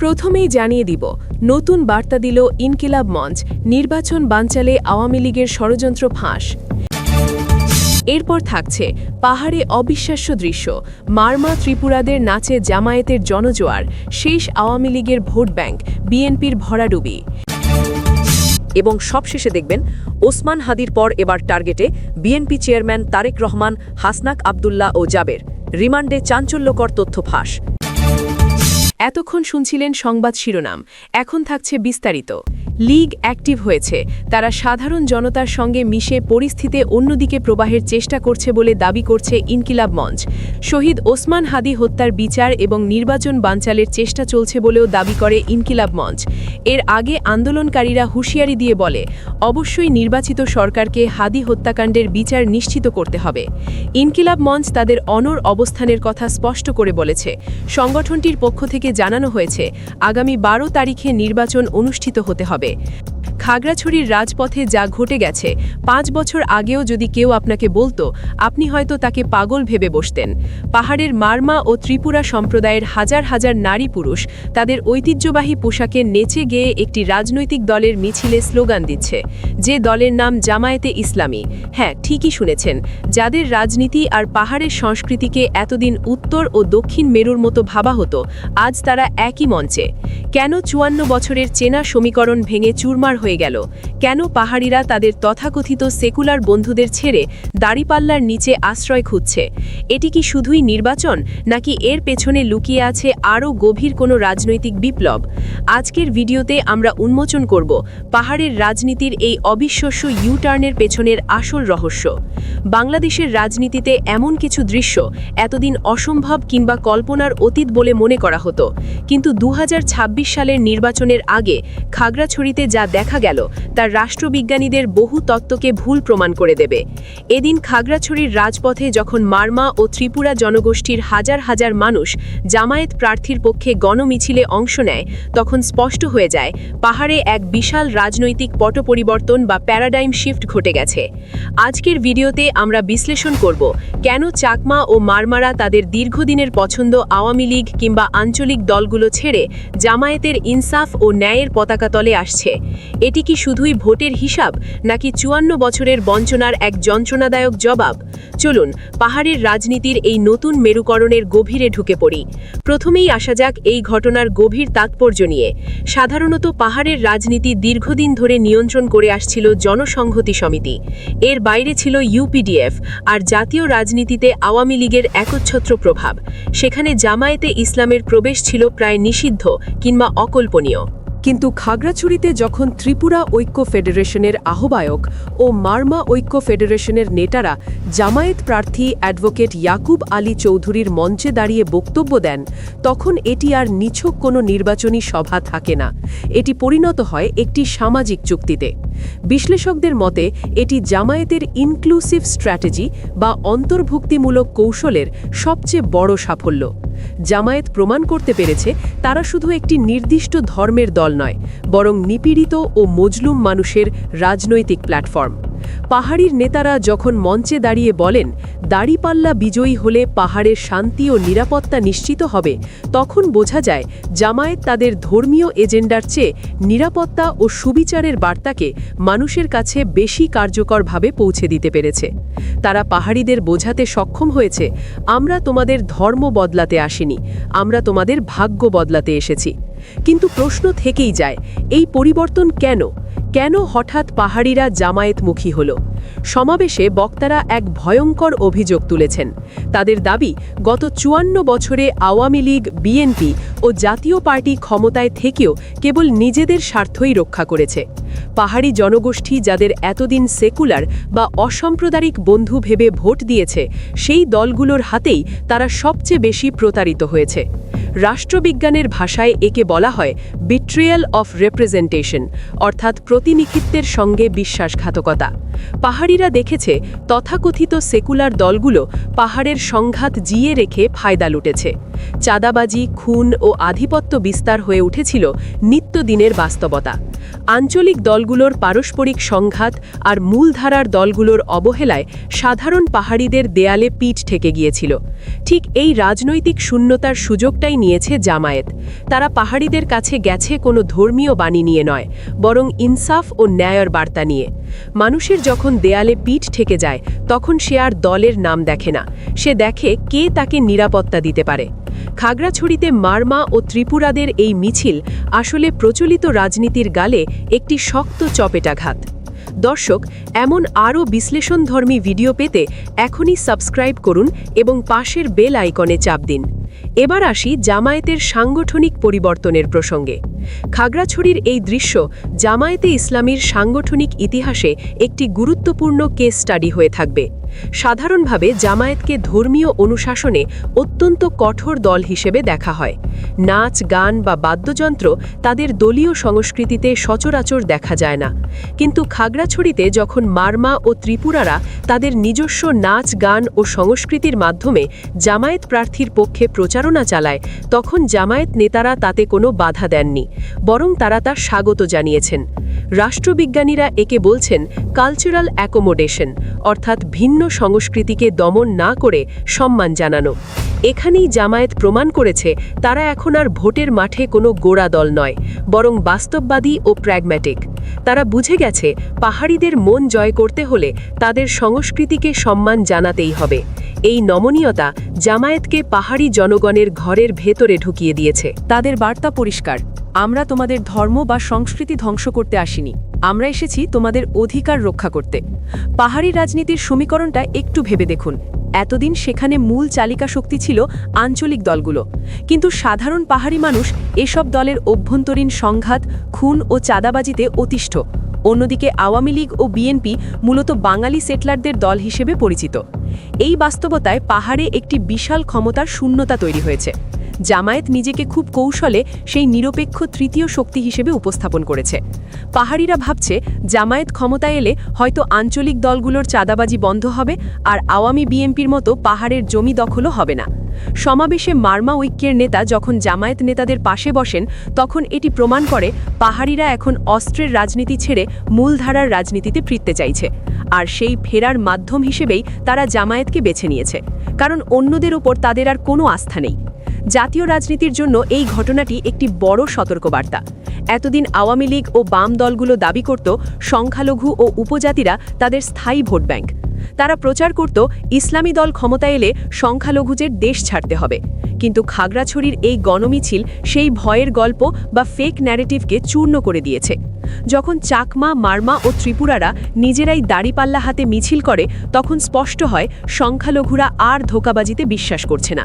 প্রথমেই জানিয়ে দিব, নতুন বার্তা দিল ইনকিলাব মঞ্চ, নির্বাচন বানচালে আওয়ামী লীগের ষড়যন্ত্র ফাঁস। এরপর থাকছে পাহাড়ে অবিশ্বাস্য দৃশ্য, মারমা ত্রিপুরাদের নাচে জামায়াতের জনজোয়ার, শেষ আওয়ামী লীগের ভোট ব্যাংক, বিএনপির ভরাডুবি। এবং সবশেষে দেখবেন ওসমান হাদির পর এবার টার্গেটে বিএনপি চেয়ারম্যান তারেক রহমান, হাসনাক আবদুল্লাহ ও জাবের, রিমান্ডে চাঞ্চল্যকর তথ্য ফাঁস। এতক্ষণ শুনছিলেন সংবাদ শিরোনাম, এখন থাকছে বিস্তারিত। লীগ অ্যাক্টিভ হয়েছে, তারা সাধারণ জনতার সঙ্গে মিশে পরিস্থিতি অন্যদিকে প্রবাহের চেষ্টা করছে বলে দাবি করছে ইনকিলাব মঞ্চ। শহীদ ওসমান হাদি হত্যার বিচার এবং নির্বাচন বানচালের চেষ্টা চলছে বলেও দাবি করে ইনকিলাব মঞ্চ। এর আগে আন্দোলনকারীরা হুঁশিয়ারি দিয়ে বলে, অবশ্যই নির্বাচিত সরকারকে হাদি হত্যাকাণ্ডের বিচার নিশ্চিত করতে হবে। ইনকিলাব মঞ্চ তাদের অনড় অবস্থানের কথা স্পষ্ট করে বলেছে। সংগঠনটির পক্ষ থেকে জানানো হয়েছে, আগামী 12 তারিখে নির্বাচন অনুষ্ঠিত হতে হবে। খাগড়াছড়ির রাজপথে যা ঘটে গেছে, 5 বছর আগেও যদি কেউ আপনাকে বলতো, আপনি হয়তো তাকে পাগল ভেবে বসতেন। পাহাড়ের মারমা ও ত্রিপুরা সম্প্রদায়ের হাজার হাজার নারী পুরুষ তাদের ঐতিহ্যবাহী পোশাকে নেচে গেয়ে একটি রাজনৈতিক দলের মিছিলে স্লোগান দিচ্ছে, যে দলের নাম জামায়াতে ইসলামী। হ্যাঁ, ঠিকই শুনেছেন, যাদের রাজনীতি আর পাহাড়ের সংস্কৃতিকে এতদিন উত্তর ও দক্ষিণ মেরুর মতো ভাবা হতো, আজ তারা একই মঞ্চে। কেন 54 বছরের চেনা সমীকরণ ভেঙে চুরমার হয়ে গেল? কেন পাহাড়িরা তাদের তথাকথিত সেকুলার বন্ধুদের ছেড়ে দাড়িপাল্লার নিচে আশ্রয় খুঁজছে? এটি কি শুধুই নির্বাচন, নাকি এর পেছনে লুকিয়ে আছে আরও গভীর কোনো রাজনৈতিক বিপ্লব? আজকের ভিডিওতে আমরা উন্মোচন করব পাহাড়ের রাজনীতির এই অবিশ্বাস্য ইউটার্নের পেছনের আসল রহস্য। বাংলাদেশের রাজনীতিতে এমন কিছু দৃশ্য এতদিন অসম্ভব কিংবা কল্পনার অতীত বলে মনে করা হতো, কিন্তু 2026 সালের নির্বাচনের আগে খাগড়াছড়িতে যা দেখা গেল তা রাষ্ট্রবিজ্ঞানীদের বহু তত্ত্বকে ভুল প্রমাণ করে দেবে। এদিন খাগড়াছড়ির রাজপথে যখন মারমা ও ত্রিপুরা জনগোষ্ঠীর হাজার হাজার মানুষ জামায়াত প্রার্থীর পক্ষে গণমিছিলে অংশ নেয়, তখন স্পষ্ট হয়ে যায় পাহাড়ে এক বিশাল রাজনৈতিক পট পরিবর্তন বা প্যারাডাইম শিফট ঘটে গেছে। আজকের ভিডিওতে আমরা বিশ্লেষণ করব কেন চাকমা ও মারমারা তাদের দীর্ঘদিনের পছন্দ আওয়ামী লীগ কিংবা আঞ্চলিক দলগুলো ছেড়ে জামায়াতের ইনসাফ ও ন্যায়ের পতাকা তলে আসছে। এটি কি শুধুই ভোটের হিসাব, নাকি 54 বছরের বঞ্চনার এক যন্ত্রণাদায়ক জবাব? চলুন পাহাড়ের রাজনীতির এই নতুন মেরুকরণের গভীরে ঢুকে পড়ি। প্রথমেই আসা যাক এই ঘটনার গভীর তাৎপর্য নিয়ে। সাধারণত পাহাড়ের রাজনীতি দীর্ঘদিন ধরে নিয়ন্ত্রণ করে আসছিল জনসংহতি সমিতি। এর বাইরে ছিল ইউপিডিএফ আর জাতীয় রাজনীতিতে আওয়ামী লীগের একচ্ছত্র প্রভাব। সেখানে জামায়াতে ইসলামের প্রবেশ ছিল প্রায় নিষিদ্ধ কিংবা অকল্পনীয়। কিন্তু খাগড়াছড়িতে যখন ত্রিপুরা ঐক্য ফেডারেশনের আহ্বায়ক ও মারমা ঐক্য ফেডারেশনের নেতারা জামায়াত প্রার্থী অ্যাডভোকেট ইয়াকুব আলী চৌধুরীর মঞ্চে দাঁড়িয়ে বক্তব্য দেন, তখন এটি আর নিছক কোনো নির্বাচনী সভা থাকে না, এটি পরিণত হয় একটি সামাজিক চুক্তিতে। বিশ্লেষকদের মতে এটি জামায়াতের ইনক্লুসিভ স্ট্র্যাটেজি বা অন্তর্ভুক্তিমূলক কৌশলের সবচেয়ে বড় সাফল্য। জামায়াত প্রমাণ করতে পেরেছে তারা শুধু একটি নির্দিষ্ট ধর্মের দল নয়, বরং নিপীড়িত ও মজলুম মানুষের রাজনৈতিক প্ল্যাটফর্ম। পাহাড়ির নেতারা যখন মঞ্চে দাঁড়িয়ে বলেন, দাড়িপাল্লা বিজয়ী হলে পাহাড়ের শান্তি ও নিরাপত্তা নিশ্চিত হবে, তখন বোঝা যায় জামায়াত তাদের ধর্মীয় এজেন্ডার চেয়ে নিরাপত্তা ও সুবিচারের বার্তাকে মানুষের কাছে বেশি কার্যকরভাবে পৌঁছে দিতে পেরেছে। তারা পাহাড়িদের বোঝাতে সক্ষম হয়েছে, আমরা তোমাদের ধর্ম বদলাতে আসিনি, আমরা তোমাদের ভাগ্য বদলাতে এসেছি। কিন্তু প্রশ্ন থেকেই যায়, এই পরিবর্তন কেন? কেন হঠাৎ পাহাড়িরা জামায়াতমুখী হল? সমাবেশে বক্তারা এক ভয়ঙ্কর অভিযোগ তুলেছেন। তাদের দাবি, গত 54 বছরে আওয়ামী লীগ, বিএনপি ও জাতীয় পার্টি ক্ষমতায় থেকেও কেবল নিজেদের স্বার্থই রক্ষা করেছে। পাহাড়ি জনগোষ্ঠী যাদের এতদিন সেকুলার বা অসাম্প্রদায়িক বন্ধু ভেবে ভোট দিয়েছে, সেই দলগুলোর হাতেই তারা সবচেয়ে বেশি প্রতারিত হয়েছে। রাষ্ট্রবিজ্ঞানের ভাষায় একে বলা হয় বিট্রিয়াল অফ রিপ্রেজেন্টেশন, অর্থাৎ প্রতিনিধিত্বের সঙ্গে বিশ্বাসঘাতকতা। পাহাড়িরা দেখেছে তথাকথিত সেকুলার দলগুলো পাহাড়ের সংঘাত জিয়ে রেখে ফায়দা লুটেছে। চাঁদাবাজি, খুন ও আধিপত্য বিস্তার হয়ে উঠেছিল নিত্যদিনের বাস্তবতা। আঞ্চলিক দলগুলোর পারস্পরিক সংঘাত আর মূলধারার দলগুলোর অবহেলায় সাধারণ পাহাড়িদের দেয়ালে পিঠ ঠেকে গিয়েছিল। ঠিক এই রাজনৈতিক শূন্যতার সুযোগটাই নিয়েছে জামায়াত। তারা পাহাড়িদের কাছে গেছে কোনো ধর্মীয় বাণী নিয়ে নয়, বরং ইনসাফ ও ন্যায়ের বার্তা নিয়ে। মানুষের যখন দেয়ালে পিঠ ঠেকে যায়, তখন সে আর দলের নাম দেখে না, সে দেখে কে তাকে নিরাপত্তা দিতে পারে। খাগড়াছড়িতে মারমা ও ত্রিপুরাদের এই মিছিল আসলে প্রচলিত রাজনীতির গালে একটি শক্ত চপেটাঘাত। দর্শক, এমন আরও বিশ্লেষণধর্মী ভিডিও পেতে এখনই সাবস্ক্রাইব করুন এবং পাশের বেল আইকনে চাপ দিন। এবার আসি জামায়াতের সাংগঠনিক পরিবর্তনের প্রসঙ্গে। খাগড়াছড়ির এই দৃশ্য জামায়াতে ইসলামীর সাংগঠনিক ইতিহাসে একটি গুরুত্বপূর্ণ কেস স্টাডি হয়ে থাকবে। সাধারণভাবে জামায়াতকে ধর্মীয় অনুশাসনে অত্যন্ত কঠোর দল হিসেবে দেখা হয়। নাচ, গান বা বাদ্যযন্ত্র তাদের দলীয় সংস্কৃতিতে সচরাচর দেখা যায় না। কিন্তু খাগড়াছড়িতে যখন মারমা ও ত্রিপুরারা তাদের নিজস্ব নাচ, গান ও সংস্কৃতির মাধ্যমে জামায়াত প্রার্থীর পক্ষে প্রচারণা চালায়, তখন জামায়াত নেতারা তাতে কোনো বাধা দেননি, বরং তারা তা স্বাগত জানিয়েছেন। রাষ্ট্রবিজ্ঞানীরা একে বলছেন কালচারাল অ্যাকোমোডেশন, অর্থাৎ ভিন্ন সংস্কৃতিকে দমন না করে সম্মান জানানো। এখানেই জামায়াত প্রমাণ করেছে তারা এখন আর ভোটের মাঠে কোনো গোড়া দল নয়, বরং বাস্তববাদী ও প্র্যাগম্যাটিক। তারা বুঝে গেছে পাহাড়িদের মন জয় করতে হলে তাদের সংস্কৃতিকে সম্মান জানাতেই হবে। এই নমনীয়তা জামায়াতকে পাহাড়ি জনগণের ঘরের ভেতরে ঢুকিয়ে দিয়েছে। তাদের বার্তা পরিষ্কার: আমরা তোমাদের ধর্ম বা সংস্কৃতি ধ্বংস করতে আসিনি, আমরা এসেছি তোমাদের অধিকার রক্ষা করতে। পাহাড়ি রাজনীতির সমীকরণটা একটু ভেবে দেখুন। এতদিন সেখানে মূল চালিকা শক্তি ছিল আঞ্চলিক দলগুলো, কিন্তু সাধারণ পাহাড়ি মানুষ এসব দলের অভ্যন্তরীণ সংঘাত, খুন ও চাঁদাবাজিতে অতিষ্ঠ। অন্যদিকে আওয়ামী লীগ ও বিএনপি মূলত বাঙালি সেটলারদের দল হিসেবে পরিচিত। এই বাস্তবতায় পাহাড়ে একটি বিশাল ক্ষমতার শূন্যতা তৈরি হয়েছে। জামায়াত নিজেকে খুব কৌশলে সেই নিরপেক্ষ তৃতীয় শক্তি হিসেবে উপস্থাপন করেছে। পাহাড়িরা ভাবছে জামায়াত ক্ষমতায় এলে হয়তো আঞ্চলিক দলগুলোর চাঁদাবাজি বন্ধ হবে, আর আওয়ামী বিএনপির মতো পাহাড়ের জমি দখলও হবে না। সমাবেশে মারমা ঐক্যের নেতা যখন জামায়াত নেতাদের পাশে বসেন, তখন এটি প্রমাণ করে পাহাড়িরা এখন অস্ত্রের রাজনীতি ছেড়ে মূলধারার রাজনীতিতে ফিরতে চাইছে। আর সেই ফেরার মাধ্যম হিসেবেই তারা জামায়াতকে বেছে নিয়েছে, কারণ অন্যদের ওপর তাদের আর কোনো আস্থা নেই। জাতীয় রাজনীতির জন্য এই ঘটনাটি একটি বড় সতর্কবার্তা। এতদিন আওয়ামী লীগ ও বাম দলগুলো দাবি করত সংখ্যালঘু ও উপজাতিরা তাদের স্থায়ী ভোট ব্যাংক। তারা প্রচার করত ইসলামী দল ক্ষমতায় এলে সংখ্যালঘুদের দেশ ছাড়তে হবে। কিন্তু খাগড়াছড়ির এই গণমিছিল সেই ভয়ের গল্প বা ফেক ন্যারেটিভকে চূর্ণ করে দিয়েছে। যখন চাকমা, মারমা ও ত্রিপুরারা নিজেরাই দাড়িপাল্লা হাতে মিছিল করে, তখন স্পষ্ট হয় সংখ্যালঘুরা আর ধোঁকাবাজিতে বিশ্বাস করছে না।